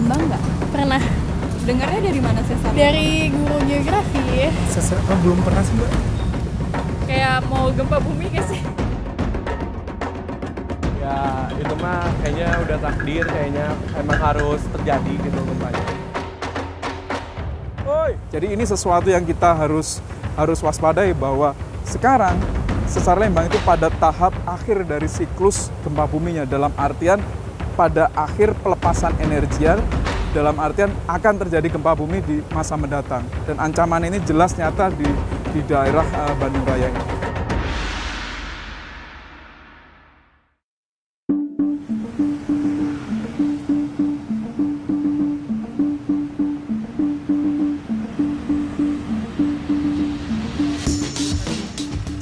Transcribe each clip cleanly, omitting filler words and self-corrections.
Lembang nggak? Pernah. Dengarnya dari mana sesar? Dari guru geografi. Belum pernah sih Mbak. Kayak mau gempa bumi nggak sih? Ya itu mah kayaknya udah takdir, kayaknya emang harus terjadi gitu gempanya. Jadi ini sesuatu yang kita harus waspadai bahwa sekarang sesar Lembang itu pada tahap akhir dari siklus gempa buminya, dalam artian pada akhir pelepasan energian, dalam artian akan terjadi gempa bumi di masa mendatang, dan ancaman ini jelas nyata di daerah Bandung Raya ini.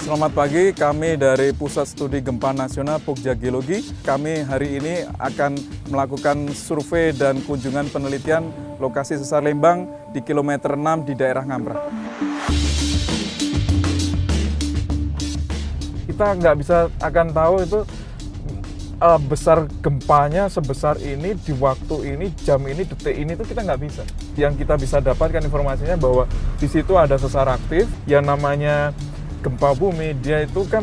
Selamat pagi, kami dari Pusat Studi Gempa Nasional Pokja Geologi. Kami hari ini akan melakukan survei dan kunjungan penelitian lokasi sesar Lembang di kilometer 6 di daerah Ngamprah. Kita nggak bisa akan tahu itu besar gempanya sebesar ini, di waktu ini, jam ini, detik ini, itu kita nggak bisa. Yang kita bisa dapatkan informasinya bahwa di situ ada sesar aktif yang namanya gempa bumi. Dia itu kan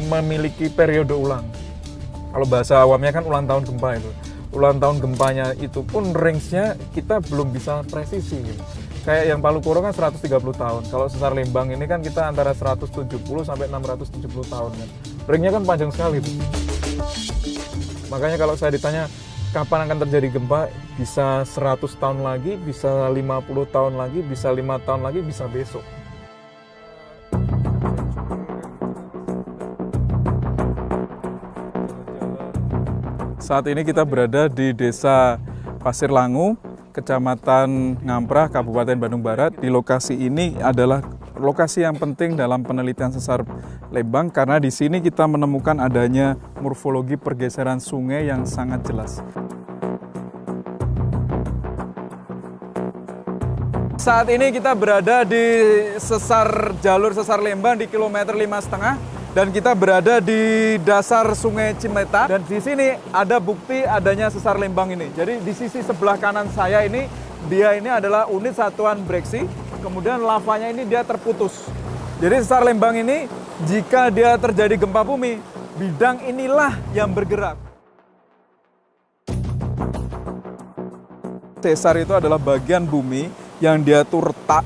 memiliki periode ulang. Kalau bahasa awamnya kan ulang tahun gempa itu. Ulang tahun gempanya itu pun range-nya kita belum bisa presisi gitu. Kayak yang Palu Koro kan 130 tahun. Kalau sesar Lembang ini kan kita antara 170 sampai 670 tahun kan. Range-nya kan panjang sekali tuh. Makanya kalau saya ditanya kapan akan terjadi gempa, bisa 100 tahun lagi, bisa 50 tahun lagi, bisa 5 tahun lagi, bisa besok. Saat ini kita berada di Desa Pasir Langu, Kecamatan Ngamprah, Kabupaten Bandung Barat. Di lokasi ini adalah lokasi yang penting dalam penelitian sesar Lembang karena di sini kita menemukan adanya morfologi pergeseran sungai yang sangat jelas. Saat ini kita berada di jalur sesar Lembang di kilometer 5,5. Dan kita berada di dasar Sungai Cimeta, dan di sini ada bukti adanya sesar Lembang ini. Jadi di sisi sebelah kanan saya ini, dia ini adalah unit satuan breksi, kemudian lavanya ini dia terputus. Jadi sesar Lembang ini, jika dia terjadi gempa bumi, bidang inilah yang bergerak. Sesar itu adalah bagian bumi yang dia tuh retak,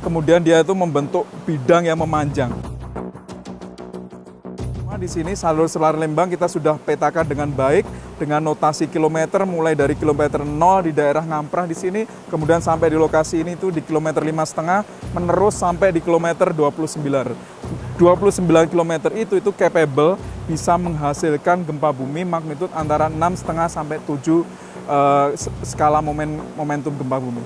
kemudian dia itu membentuk bidang yang memanjang. Di sini jalur sesar Lembang kita sudah petakan dengan baik dengan notasi kilometer mulai dari kilometer 0 di daerah Ngamprah di sini, kemudian sampai di lokasi ini itu di kilometer 5,5 menerus sampai di kilometer 29. 29 kilometer itu capable bisa menghasilkan gempa bumi magnitud antara 6,5 sampai 7 skala momentum gempa bumi.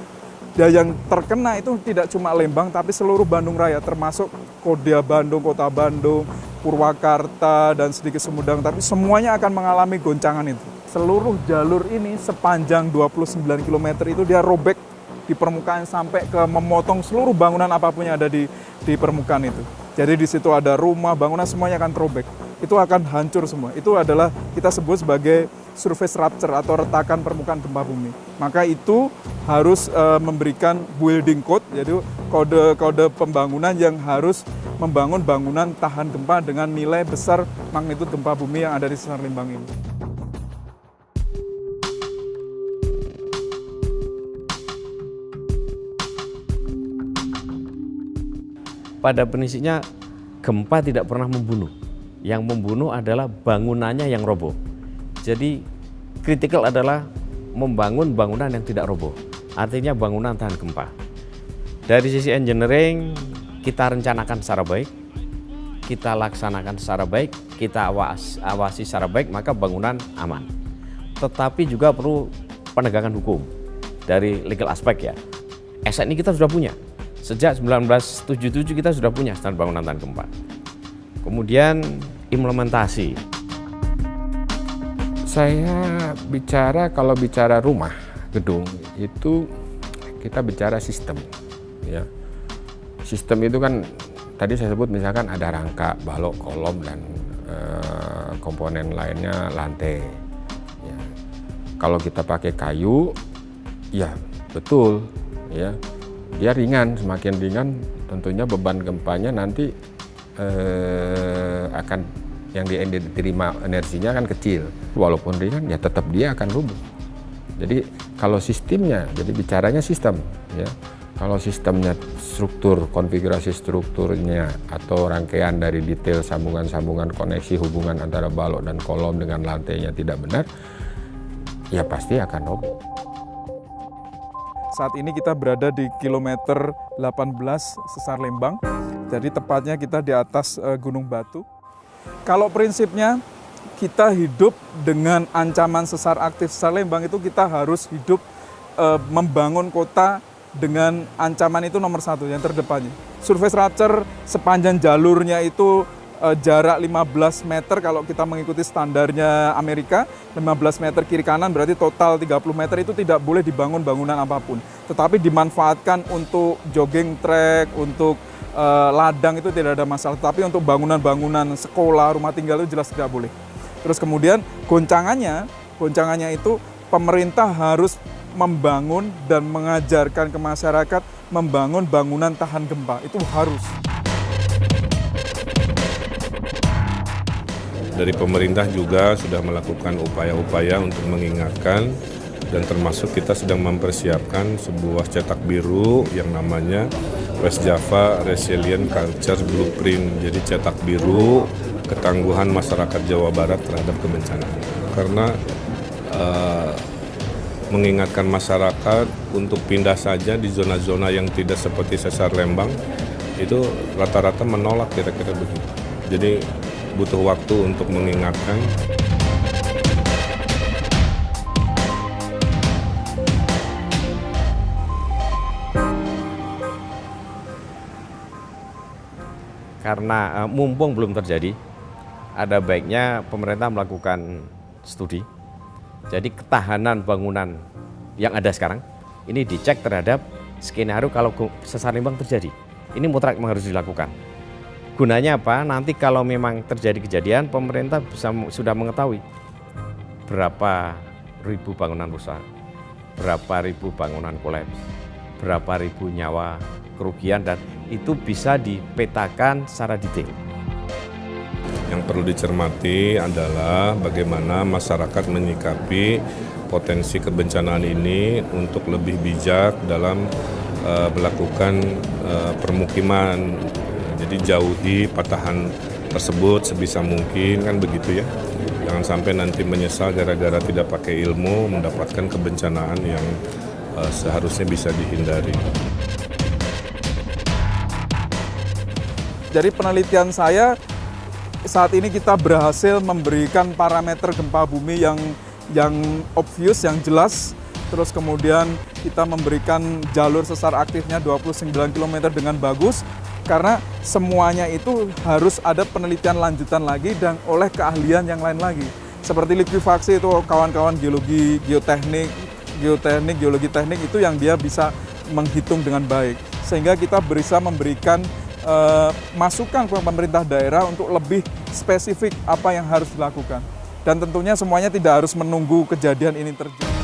Dan yang terkena itu tidak cuma Lembang tapi seluruh Bandung Raya, termasuk Kodia Bandung, Kota Bandung, Purwakarta, dan sedikit Sumedang, tapi semuanya akan mengalami goncangan itu. Seluruh jalur ini sepanjang 29 km itu dia robek di permukaan sampai ke memotong seluruh bangunan apapun yang ada di permukaan itu. Jadi di situ ada rumah, bangunan, semuanya akan robek. Itu akan hancur semua. Itu adalah kita sebut sebagai surface rupture atau retakan permukaan gempa bumi. Maka itu harus memberikan building code, yaitu kode pembangunan yang harus membangun bangunan tahan gempa dengan nilai besar magnitud gempa bumi yang ada di sesar Lembang ini. Pada prinsipnya gempa tidak pernah membunuh. Yang membunuh adalah bangunannya yang roboh. Jadi kritikal adalah membangun bangunan yang tidak roboh. Artinya bangunan tahan gempa. Dari sisi engineering kita rencanakan secara baik, kita laksanakan secara baik, kita awasi secara baik, maka bangunan aman. Tetapi juga perlu penegakan hukum dari legal aspek ya. Aset ini kita sudah punya. Sejak 1977 kita sudah punya standar bangunan tahan gempa. Kemudian implementasi. Saya kalau bicara rumah, gedung, itu kita bicara sistem. Ya. Sistem itu kan tadi saya sebut misalkan ada rangka, balok, kolom, dan komponen lainnya lantai. Ya. Kalau kita pakai kayu, ya betul, ya dia ringan, semakin ringan tentunya beban gempanya nanti akan yang diterima energinya kan kecil. Walaupun ringan, ya tetap dia akan rubuh. Jadi kalau sistemnya, jadi bicaranya sistem, ya. Kalau sistemnya struktur, konfigurasi strukturnya atau rangkaian dari detail sambungan-sambungan koneksi hubungan antara balok dan kolom dengan lantainya tidak benar, ya pasti akan roboh. Saat ini kita berada di kilometer 18 Sesar Lembang, jadi tepatnya kita di atas Gunung Batu. Kalau prinsipnya kita hidup dengan ancaman sesar aktif Sesar Lembang itu kita harus hidup membangun kota dengan ancaman itu nomor satu yang terdepannya. Survei structure sepanjang jalurnya itu jarak 15 meter kalau kita mengikuti standarnya Amerika, 15 meter kiri kanan berarti total 30 meter itu tidak boleh dibangun bangunan apapun. Tetapi dimanfaatkan untuk jogging track, untuk ladang itu tidak ada masalah. Tapi untuk bangunan-bangunan sekolah, rumah tinggal itu jelas tidak boleh. Terus kemudian goncangannya itu pemerintah harus membangun dan mengajarkan ke masyarakat membangun bangunan tahan gempa. Itu harus. Dari pemerintah juga sudah melakukan upaya-upaya untuk mengingatkan dan termasuk kita sedang mempersiapkan sebuah cetak biru yang namanya West Java Resilient Culture Blueprint. Jadi cetak biru ketangguhan masyarakat Jawa Barat terhadap kebencanaan. Karena mengingatkan masyarakat untuk pindah saja di zona-zona yang tidak seperti Sesar Lembang itu rata-rata menolak kira-kira begitu. Jadi butuh waktu untuk mengingatkan. Karena mumpung belum terjadi, ada baiknya pemerintah melakukan studi. Jadi ketahanan bangunan yang ada sekarang ini dicek terhadap skenario kalau sesar Lembang terjadi. Ini mutlak harus dilakukan. Gunanya apa? Nanti kalau memang terjadi kejadian, pemerintah sudah mengetahui berapa ribu bangunan rusak, berapa ribu bangunan kolaps, berapa ribu nyawa kerugian, dan itu bisa dipetakan secara detail. Yang perlu dicermati adalah bagaimana masyarakat menyikapi potensi kebencanaan ini untuk lebih bijak dalam melakukan permukiman. Jadi jauhi patahan tersebut sebisa mungkin, kan begitu ya. Jangan sampai nanti menyesal gara-gara tidak pakai ilmu mendapatkan kebencanaan yang seharusnya bisa dihindari. Jadi penelitian saya saat ini kita berhasil memberikan parameter gempa bumi yang obvious, yang jelas. Terus kemudian kita memberikan jalur sesar aktifnya 29 km dengan bagus. Karena semuanya itu harus ada penelitian lanjutan lagi dan oleh keahlian yang lain lagi. Seperti likuifaksi itu kawan-kawan geologi, geologi teknik itu yang dia bisa menghitung dengan baik. Sehingga kita bisa memberikan masukan ke pemerintah daerah untuk lebih spesifik apa yang harus dilakukan. Dan tentunya semuanya tidak harus menunggu kejadian ini terjadi.